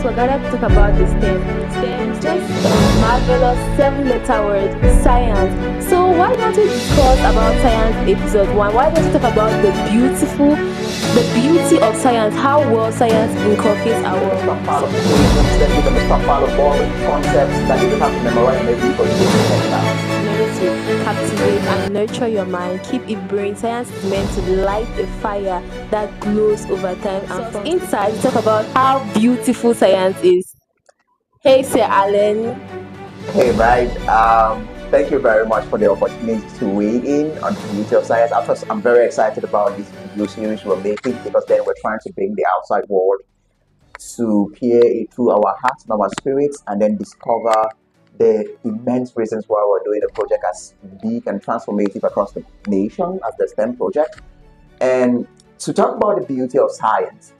we're gathered to talk about the STEM. STEM is just a marvelous 7-letter word, science. So why don't we discuss about science episode 1? Why don't we talk about the beauty of science, how well science inculcates our Stockpile of equations, then become a stockpile of boring concepts that you don't have to memorize maybe for you to check out. to captivate and nurture your mind, keep it brewing. Science is meant to light a fire that glows over time. And from inside, we talk about how beautiful science is. Hey, Sir Alan. Hey, right. Thank you very much for the opportunity to weigh in on the beauty of science. I'm very excited about this video series we're making because then we're trying to bring the outside world to peer it through our hearts and our spirits and then discover the immense reasons why we're doing a project as big and transformative across the nation as the STEM project. And to talk about the beauty of science,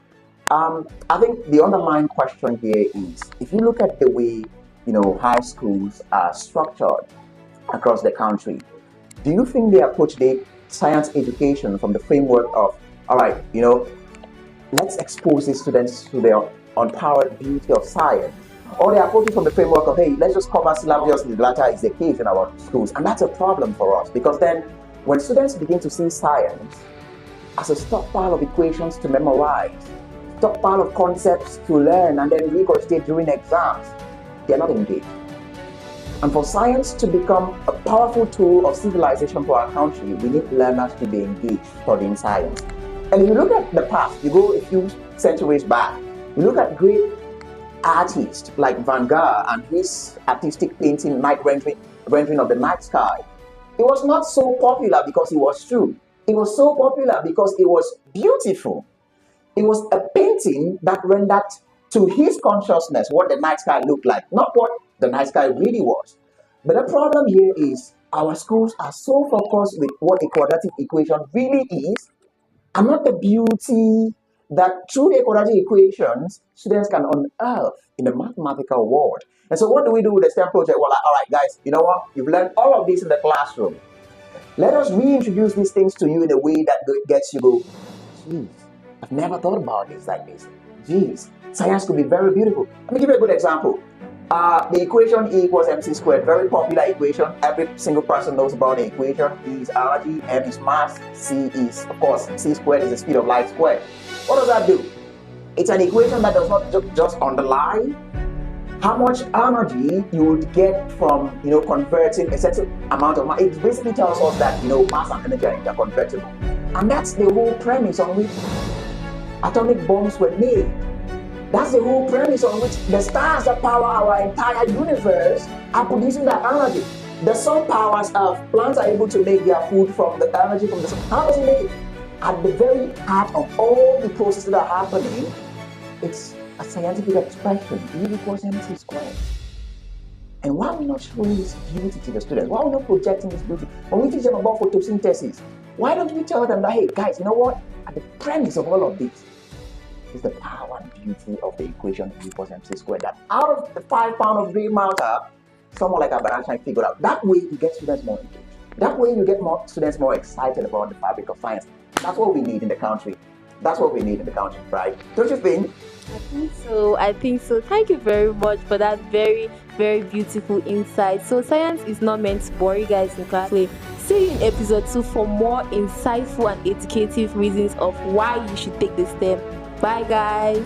I think the underlying question here is, if you look at the way, high schools are structured across the country, do you think they approach the science education from the framework of, all right, let's expose these students to the unpowered beauty of science? Or they approach it from the framework of, hey, let's just cover syllabus, the latter is the case in our schools. And that's a problem for us, because then when students begin to see science as a stockpile of equations to memorize, stockpile of concepts to learn and then regurgitate during exams, they're not engaged. And for science to become a powerful tool of civilization for our country, we need learners to be engaged studying science. And if you look at the past, you go a few centuries back, you look at great artists like Van Gogh and his artistic painting, night rendering of the night sky. It was not so popular because it was true. It was so popular because it was beautiful. It was a painting that rendered to his consciousness what the night sky looked like, not what the night sky really was. But the problem here is our schools are so focused with what a quadratic equation really is, and not the beauty that through the quadratic equations, students can unearth in the mathematical world. And so what do we do with the STEM project? Well, all right, guys, you know what? You've learned all of this in the classroom. Let us reintroduce these things to you in a way that gets you go, geez, I've never thought about this like this. Geez, science could be very beautiful. Let me give you a good example. The equation E equals mc squared, very popular equation. Every single person knows about the equation. E is energy, m is mass, c is, of course, c squared is the speed of light squared. What does that do? It's an equation that does not just underlie how much energy you would get from, converting a certain amount of mass. It basically tells us that, mass and energy are interconvertible. And that's the whole premise on which atomic bombs were made. That's the whole premise on which the stars that power our entire universe are producing that energy. The sun powers Earth. Plants are able to make their food from the energy from the sun. How does it make it? At the very heart of all the processes that are happening, it's a scientific expression. E equals mc squared. And why are we not showing this beauty to the students? Why are we not projecting this beauty? When we teach them about photosynthesis, why don't we tell them that, hey, guys, you know what? At the premise of all of this is the power and beauty of the equation E equals mc squared. That out of the 5 pounds of gray matter, someone like Albert Einstein figured out. That way you get students more engaged. That way you get more students more excited about the fabric of science. That's what we need in the country. That's what we need in the country, right? Don't you think? I think so. Thank you very much for that very, very beautiful insight. So science is not meant to bore you guys in class. See you in episode 2 for more insightful and educative reasons of why you should take the STEM. Bye guys.